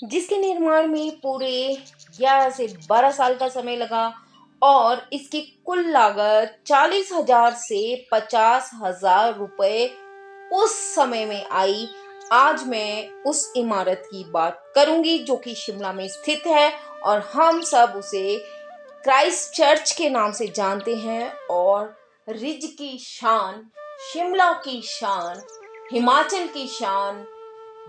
जिसके निर्माण में पूरे 11 से 12 साल का समय लगा और इसकी कुल लागत 40,000 से 50,000 रुपए उस समय में आई। आज मैं उस इमारत की बात करूंगी जो कि शिमला में स्थित है और हम सब उसे क्राइस्ट चर्च के नाम से जानते हैं। और रिज की शान, शिमला की शान, हिमाचल की शान,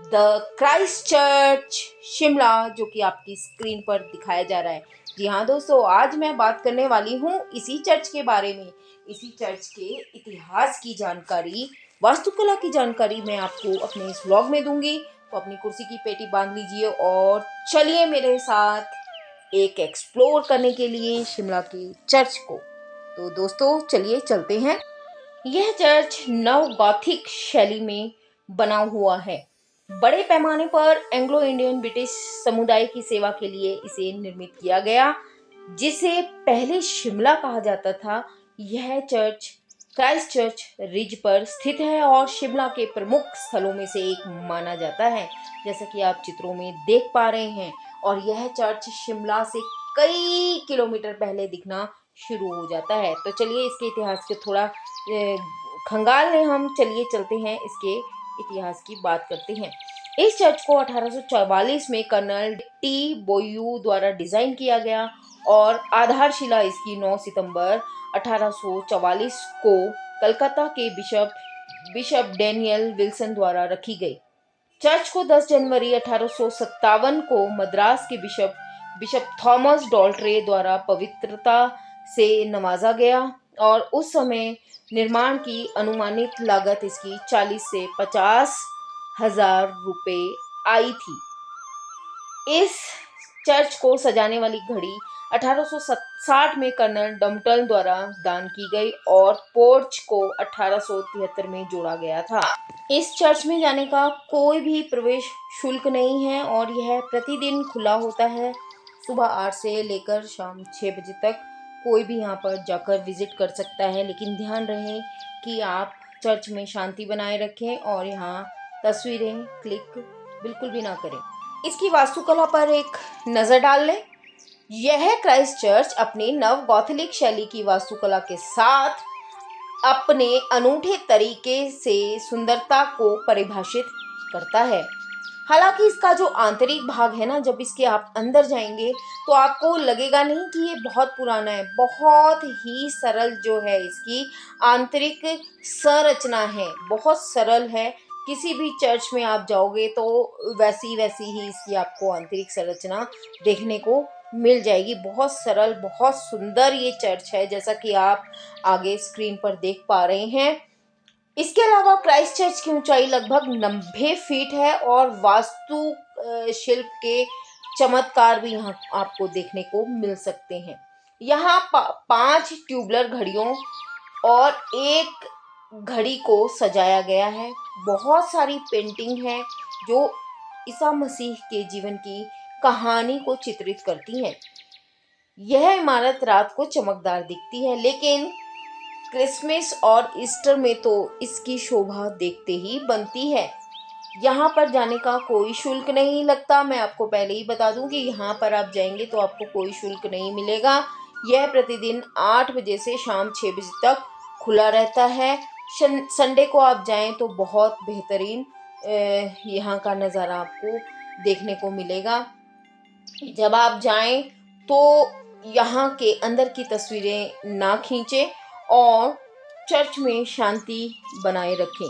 द क्राइस्ट चर्च शिमला, जो कि आपकी स्क्रीन पर दिखाया जा रहा है। जी हाँ दोस्तों, आज मैं बात करने वाली हूँ इसी चर्च के बारे में। इसी चर्च के इतिहास की जानकारी, वास्तुकला की जानकारी मैं आपको अपने इस व्लॉग में दूंगी। तो अपनी कुर्सी की पेटी बांध लीजिए और चलिए मेरे साथ एक एक्सप्लोर करने के लिए शिमला के चर्च को। तो दोस्तों चलिए चलते हैं। यह चर्च नव गॉथिक शैली में बना हुआ है। बड़े पैमाने पर एंग्लो इंडियन ब्रिटिश समुदाय की सेवा के लिए इसे निर्मित किया गया, जिसे पहले शिमला कहा जाता था। यह चर्च क्राइस्ट चर्च रिज पर स्थित है और शिमला के प्रमुख स्थलों में से एक माना जाता है, जैसा कि आप चित्रों में देख पा रहे हैं। और यह चर्च शिमला से कई किलोमीटर पहले दिखना शुरू हो जाता है। तो चलिए इसके इतिहास को थोड़ा खंगाल लें हम। चलिए चलते हैं, इसके इतिहास की बात करते हैं। इस चर्च को 1844 में कर्नल टी बोयू द्वारा डिजाइन किया गया और आधारशिला इसकी 9 सितंबर 1844 को कलकत्ता के बिशप डैनियल विल्सन द्वारा रखी गई। चर्च को 10 जनवरी 1857 को मद्रास के बिशप थॉमस डॉल्ट्रे द्वारा पवित्रता से नवाजा गया और उस समय निर्माण की अनुमानित लागत इसकी 40 से 50,000 रुपए आई थी। इस चर्च को सजाने वाली घड़ी 1860 में कर्नल डम्पटन द्वारा दान की गई और पोर्च को 1873 में जोड़ा गया था। इस चर्च में जाने का कोई भी प्रवेश शुल्क नहीं है और यह प्रतिदिन खुला होता है। सुबह 8 से लेकर शाम 6 बजे तक कोई भी यहाँ पर जाकर विजिट कर सकता है, लेकिन ध्यान रहे कि आप चर्च में शांति बनाए रखें और यहाँ तस्वीरें क्लिक बिल्कुल भी ना करें। इसकी वास्तुकला पर एक नज़र डाल लें। यह क्राइस्ट चर्च अपनी नव गॉथिक शैली की वास्तुकला के साथ अपने अनूठे तरीके से सुंदरता को परिभाषित करता है। हालांकि इसका जो आंतरिक भाग है ना, जब इसके आप अंदर जाएंगे तो आपको लगेगा नहीं कि ये बहुत पुराना है। बहुत ही सरल जो है इसकी आंतरिक संरचना है, बहुत सरल है। किसी भी चर्च में आप जाओगे तो वैसी ही इसकी आपको आंतरिक संरचना देखने को मिल जाएगी। बहुत सरल, बहुत सुंदर ये चर्च है, जैसा कि आप आगे स्क्रीन पर देख पा रहे हैं। इसके अलावा क्राइस्ट चर्च की ऊंचाई लगभग 90 फीट है और वास्तु शिल्प के चमत्कार भी यहाँ आपको देखने को मिल सकते हैं। यहाँ 5 ट्यूबलर घड़ियों और एक घड़ी को सजाया गया है। बहुत सारी पेंटिंग है जो ईसा मसीह के जीवन की कहानी को चित्रित करती हैं। यह इमारत रात को चमकदार दिखती है, लेकिन क्रिसमस और ईस्टर में तो इसकी शोभा देखते ही बनती है। यहाँ पर जाने का कोई शुल्क नहीं लगता। मैं आपको पहले ही बता दूं कि यहाँ पर आप जाएंगे तो आपको कोई शुल्क नहीं मिलेगा। यह प्रतिदिन 8 बजे से शाम 6 बजे तक खुला रहता है। संडे को आप जाएं तो बहुत बेहतरीन यहाँ का नज़ारा आपको देखने को मिलेगा। जब आप जाएं तो यहाँ के अंदर की तस्वीरें ना खींचें और चर्च में शांति बनाए रखें।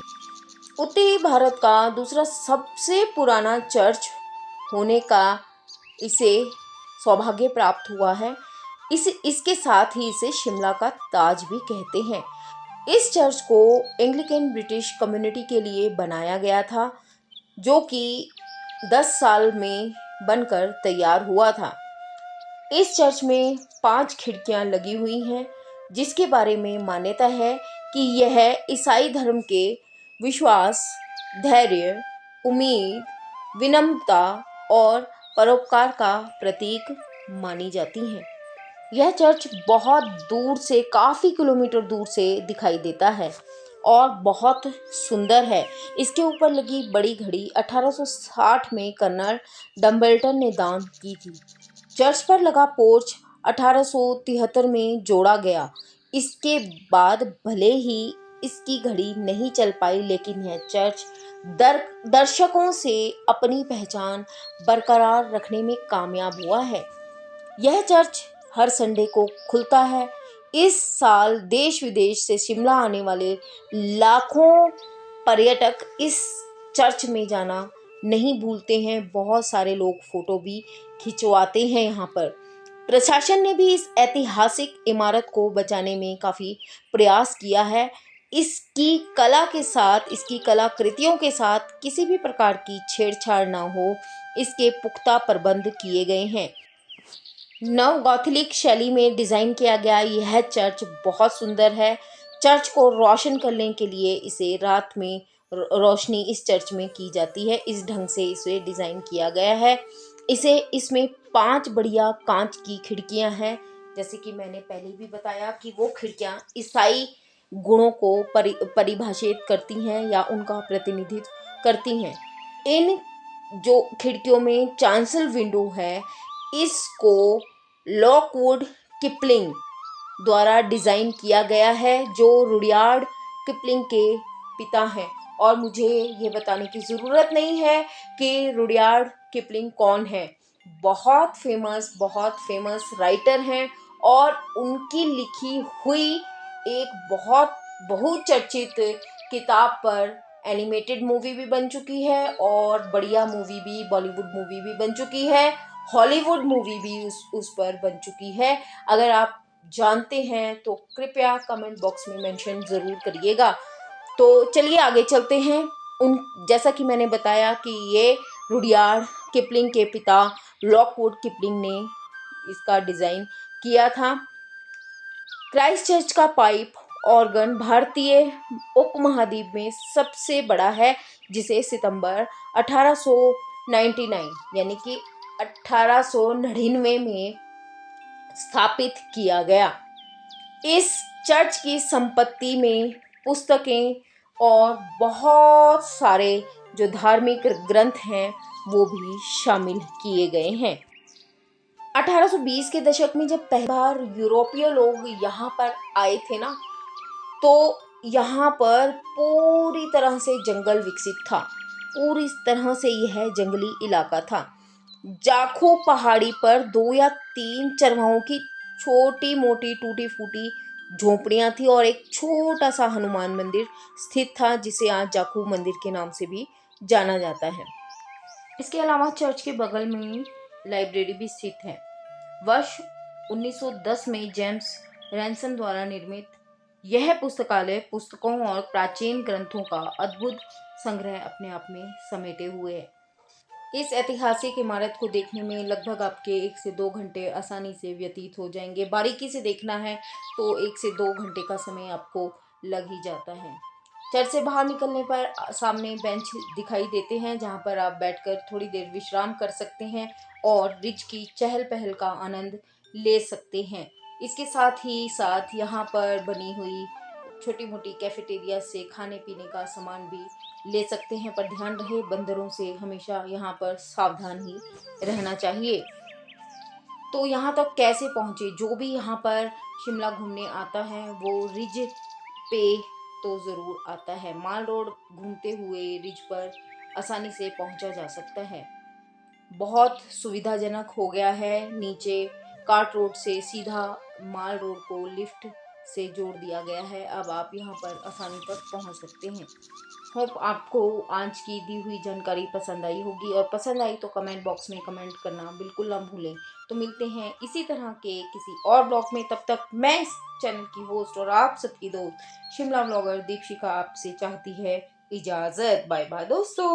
उत्तरी भारत का दूसरा सबसे पुराना चर्च होने का इसे सौभाग्य प्राप्त हुआ है। इसके साथ ही इसे शिमला का ताज भी कहते हैं। इस चर्च को एंग्लिकन ब्रिटिश कम्युनिटी के लिए बनाया गया था, जो कि 10 साल में बनकर तैयार हुआ था। इस चर्च में 5 खिड़कियां लगी हुई हैं, जिसके बारे में मान्यता है कि यह ईसाई धर्म के विश्वास, धैर्य, उम्मीद, विनम्रता और परोपकार का प्रतीक मानी जाती हैं। यह चर्च बहुत दूर से, काफ़ी किलोमीटर दूर से दिखाई देता है और बहुत सुंदर है। इसके ऊपर लगी बड़ी घड़ी 1860 में कर्नल डम्बल्टन ने दान की थी। चर्च पर लगा पोर्च 1873 में जोड़ा गया। इसके बाद भले ही इसकी घड़ी नहीं चल पाई, लेकिन यह चर्च दर्शकों से अपनी पहचान बरकरार रखने में कामयाब हुआ है। यह चर्च हर संडे को खुलता है। इस साल देश विदेश से शिमला आने वाले लाखों पर्यटक इस चर्च में जाना नहीं भूलते हैं। बहुत सारे लोग फोटो भी खिंचवाते हैं यहाँ पर। प्रशासन ने भी इस ऐतिहासिक इमारत को बचाने में काफ़ी प्रयास किया है। इसकी कला के साथ, इसकी कलाकृतियों के साथ किसी भी प्रकार की छेड़छाड़ ना हो, इसके पुख्ता प्रबंध किए गए हैं। नव गॉथिक शैली में डिज़ाइन किया गया यह चर्च बहुत सुंदर है। चर्च को रोशन करने के लिए इसे रात में रोशनी इस चर्च में की जाती है। इस ढंग से इसे डिज़ाइन किया गया है। इसमें 5 बढ़िया कांच की खिड़कियां हैं। जैसे कि मैंने पहले भी बताया कि वो खिड़कियां ईसाई गुणों को परिभाषित करती हैं या उनका प्रतिनिधित्व करती हैं। इन जो खिड़कियों में चांसल विंडो है, इसको लॉकवुड किपलिंग द्वारा डिज़ाइन किया गया है, जो रुडयार्ड किपलिंग के पिता हैं। और मुझे ये बताने की ज़रूरत नहीं है कि रुडयार्ड किपलिंग कौन है। बहुत फेमस राइटर हैं और उनकी लिखी हुई एक बहुत बहुचर्चित किताब पर एनिमेटेड मूवी भी बन चुकी है और बढ़िया मूवी भी, बॉलीवुड मूवी भी बन चुकी है, हॉलीवुड मूवी भी उस पर बन चुकी है। अगर आप जानते हैं तो कृपया कमेंट बॉक्स में मेंशन ज़रूर करिएगा। तो चलिए आगे चलते हैं। जैसा कि मैंने बताया कि ये रुडयार्ड किपलिंग के पिता लॉकवुड किपलिंग ने इसका डिज़ाइन किया था। क्राइस्ट चर्च का पाइप ऑर्गन भारतीय उपमहाद्वीप में सबसे बड़ा है, जिसे सितंबर 1899 यानी कि 1899 में स्थापित किया गया। इस चर्च की संपत्ति में पुस्तकें और बहुत सारे जो धार्मिक ग्रंथ हैं वो भी शामिल किए गए हैं। 1820 के दशक में जब पहली बार यूरोपीय लोग यहाँ पर आए थे ना, तो यहाँ पर पूरी तरह से जंगल विकसित था। पूरी तरह से यह जंगली इलाका था। जाखू पहाड़ी पर 2 या 3 चरवाहों की छोटी मोटी टूटी फूटी झोपड़ियां थी और एक छोटा सा हनुमान मंदिर स्थित था, जिसे आज जाखू मंदिर के नाम से भी जाना जाता है। इसके अलावा चर्च के बगल में लाइब्रेरी भी स्थित है। वर्ष 1910 में जेम्स रैनसन द्वारा निर्मित यह पुस्तकालय पुस्तकों और प्राचीन ग्रंथों का अद्भुत संग्रह अपने आप में समेटे हुए है। इस ऐतिहासिक इमारत को देखने में लगभग आपके 1 से 2 घंटे आसानी से व्यतीत हो जाएंगे। बारीकी से देखना है तो 1 से 2 घंटे का समय आपको लग ही जाता है। चर्च से बाहर निकलने पर सामने बेंच दिखाई देते हैं, जहां पर आप बैठकर थोड़ी देर विश्राम कर सकते हैं और रिज की चहल पहल का आनंद ले सकते हैं। इसके साथ ही साथ यहाँ पर बनी हुई छोटी मोटी कैफेटेरिया से खाने पीने का सामान भी ले सकते हैं, पर ध्यान रहे बंदरों से हमेशा यहाँ पर सावधान ही रहना चाहिए। तो यहाँ तक कैसे पहुँचे? जो भी यहाँ पर शिमला घूमने आता है वो रिज पे तो ज़रूर आता है। माल रोड घूमते हुए रिज पर आसानी से पहुँचा जा सकता है। बहुत सुविधाजनक हो गया है। नीचे कार्ट रोड से सीधा माल रोड को लिफ्ट से जोड़ दिया गया है। अब आप यहाँ पर आसानी पर पहुँच सकते हैं। होप आपको आज की दी हुई जानकारी पसंद आई होगी, और पसंद आई तो कमेंट बॉक्स में कमेंट करना बिल्कुल ना भूलें। तो मिलते हैं इसी तरह के किसी और ब्लॉग में। तब तक मैं इस चैनल की होस्ट और आप सबकी दोस्त शिमला ब्लॉगर दीपशिखा आपसे चाहती है इजाज़त। बाय बाय दोस्तों।